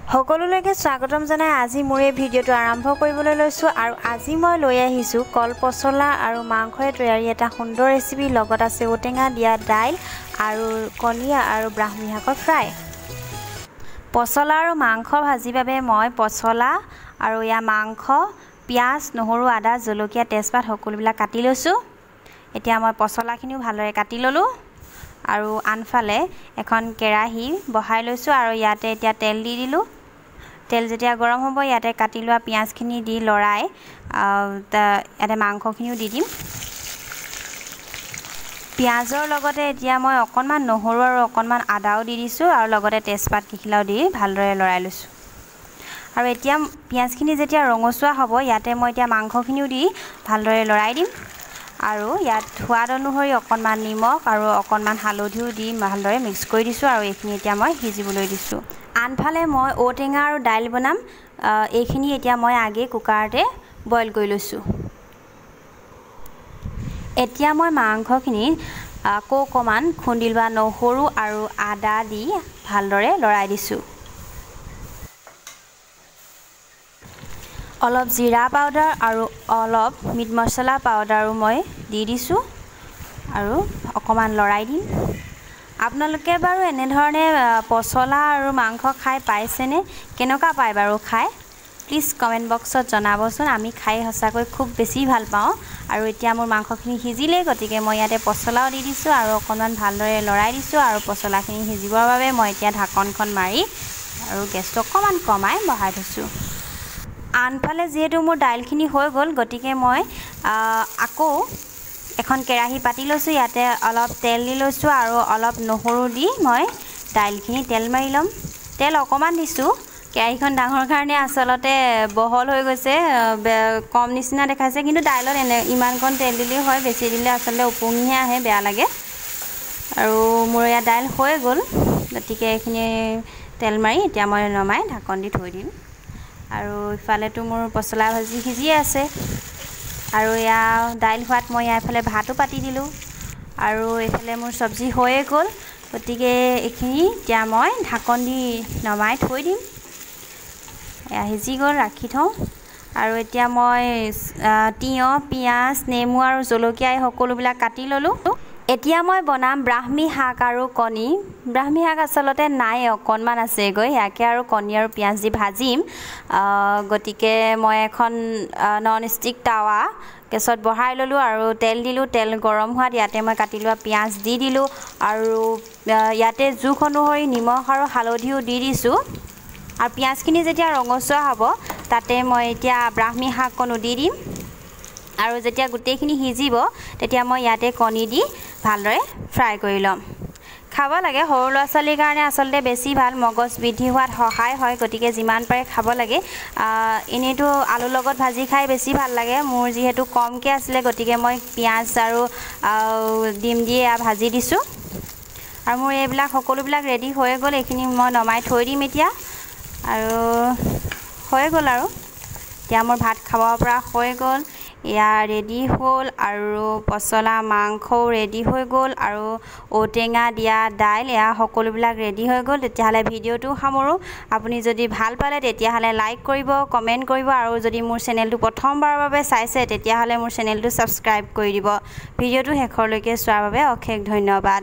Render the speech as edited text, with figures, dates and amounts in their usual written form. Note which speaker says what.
Speaker 1: সকলোলৈকে স্বাগতম জনাই আজি মোৰ এই ভিডিঅ'টো আৰম্ভ কৰিবলৈ লৈছোঁ আৰু আজি মই লৈ আহিছোঁ কল পচলা আৰু মাংসৰে তৈয়াৰী এটা সুন্দৰ ৰেচিপি লগত আছে ঔটেঙা দিয়া দাইল আৰু কণী আৰু ব্ৰাহ্মী শাকৰ ফ্ৰাই পচলা আৰু মাংস ভাজিৰ বাবে মই পচলা আৰু ইয়া মাংস পিয়াজ নহৰু আদা জলকীয়া তেজপাত সকলোবিলাক কাটি লৈছোঁ এতিয়া মই পচলাখিনিও ভালদৰে কাটি ললোঁ আৰু আনফালে এখন কেৰাহী বহাই লৈছোঁ আৰু ইয়াতে এতিয়া তেল দি দিলোঁ তেল যেতিয়া গৰম হ'ব ইয়াতে কাটি লোৱা পিয়াজখিনি দি লৰাই ইয়াতে মাংসখিনিও দি দিম পিয়াজৰ লগতে এতিয়া মই অকণমান নহৰু আৰু অকণমান আদাও দি দিছোঁ আৰু লগতে তেজপাত কিখিলাও দি ভালদৰে লৰাই লৈছোঁ আৰু এতিয়া পিয়াজখিনি যেতিয়া ৰঙচুৱা হ'ব ইয়াতে মই এতিয়া মাংসখিনিও দি ভালদৰে লৰাই দিম আৰু ইয়াত সোৱাদ অনুসৰি অকণমান নিমখ আৰু অকণমান হালধিও দি ভালদৰে মিক্স কৰি দিছোঁ আৰু এইখিনি এতিয়া মই সিজিবলৈ দিছোঁ আনফালে মই ঔটেঙা আৰু দাইল বনাম এইখিনি এতিয়া মই আগে কুকাৰতে বইল কৰি লৈছোঁ এতিয়া মই মাংসখিনি আকৌ অকণমান খুন্দি লোৱা নহৰু আৰু আদা দি ভালদৰে লৰাই দিছোঁ অলপ জিৰা পাউডাৰ আৰু অলপ মিট মছলা পাউডাৰো মই দি দিছোঁ আৰু অকণমান লৰাই দিম আপোনালোকে বাৰু এনেধৰণে পচলা আৰু মাংস খাই পাইছেনে কেনেকুৱা পায় বাৰু খাই প্লিজ কমেণ্ট বক্সত জনাবচোন আমি খাই সঁচাকৈ খুব বেছি ভাল পাওঁ আৰু এতিয়া মোৰ মাংসখিনি সিজিলেই গতিকে মই ইয়াতে পচলাও দি দিছোঁ আৰু অকণমান ভালদৰে লৰাই দিছোঁ আৰু পচলাখিনি সিজিবৰ বাবে মই এতিয়া ঢাকনখন মাৰি আৰু গেছটো অকণমান কমাই বঢ়াই থৈছোঁ আনফালে যিহেতু মোৰ দাইলখিনি হৈ গ'ল গতিকে মই আকৌ এখন কেৰাহী পাতি লৈছোঁ ইয়াতে অলপ তেল দি লৈছোঁ আৰু অলপ নহৰু দি মই দাইলখিনি তেল মাৰি ল'ম তেল অকণমান দিছোঁ কেৰাহীখন ডাঙৰ কাৰণে আচলতে বহল হৈ গৈছে কম নিচিনা দেখাইছে কিন্তু দাইলত ইমানকণ তেল দিলেই হয় বেছি দিলে আচলতে ওপঙিহে আহে বেয়া লাগে আৰু মোৰ ইয়াত দাইল হৈ গ'ল গতিকে এইখিনি তেল মাৰি এতিয়া মই নমাই ঢাকন দি থৈ দিম আৰু ইফালেতো মোৰ পচলা ভাজি সিজিয়ে আছে আৰু এয়া দাইল হোৱাত মই এইফালে ভাতো পাতি দিলোঁ আৰু এইফালে মোৰ চব্জি হৈয়ে গ'ল গতিকে এইখিনি এতিয়া মই ঢাকন দি নমাই থৈ দিম এয়া সিজি গ'ল ৰাখি থওঁ আৰু এতিয়া মই তিয়ঁহ পিঁয়াজ নেমু আৰু জলকীয়া এই সকলোবিলাক কাটি ল'লোঁ এতিয়া মই বনাম ব্ৰাহ্মী শাক আৰু কণী ব্ৰাহ্মী শাক আচলতে নাই অকণমান আছেগৈ ইয়াকে আৰু কণী আৰু পিঁয়াজ দি ভাজিম গতিকে মই এখন নন ষ্টিক টাৱা গেছত বহাই ল'লোঁ আৰু তেল দিলোঁ তেল গৰম হোৱাত ইয়াতে মই কাটি লোৱা পিঁয়াজ দি দিলোঁ আৰু ইয়াতে জোখ অনুসৰি নিমখ আৰু হালধিও দি দিছোঁ আৰু পিঁয়াজখিনি যেতিয়া ৰঙচুৱা হ'ব তাতে মই এতিয়া ব্ৰাহ্মী শাককণো দি দিম আৰু যেতিয়া গোটেইখিনি সিজিব তেতিয়া মই ইয়াতে কণী দি ভালদৰে ফ্ৰাই কৰি ল'ম খাব লাগে সৰু ল'ৰা ছোৱালীৰ কাৰণে আচলতে বেছি ভাল মগজ বৃদ্ধি হোৱাত সহায় হয় গতিকে যিমান পাৰে খাব লাগে এনেইতো আলুৰ লগত ভাজি খাই বেছি ভাল লাগে মোৰ যিহেতু কমকৈ আছিলে গতিকে মই পিঁয়াজ আৰু ডিম দি ভাজি দিছোঁ আৰু মোৰ এইবিলাক সকলোবিলাক ৰেডি হৈ গ'ল এইখিনি মই নমাই থৈ দিম এতিয়া আৰু হৈ গ'ল আৰু এতিয়া মোৰ ভাত খাব পৰা হৈ গ'ল এয়া ৰেডি হ'ল আৰু পচলা মাংসও ৰেডি হৈ গ'ল আৰু ঔটেঙা দিয়া দাইল এয়া সকলোবিলাক ৰেডি হৈ গ'ল তেতিয়াহ'লে ভিডিঅ'টো সামৰোঁ আপুনি যদি ভাল পালে তেতিয়াহ'লে লাইক কৰিব কমেণ্ট কৰিব আৰু যদি মোৰ চেনেলটো প্ৰথমবাৰৰ বাবে চাইছে তেতিয়াহ'লে মোৰ চেনেলটো ছাবস্ক্ৰাইব কৰি দিব ভিডিঅ'টো শেষলৈকে চোৱাৰ বাবে অশেষ ধন্যবাদ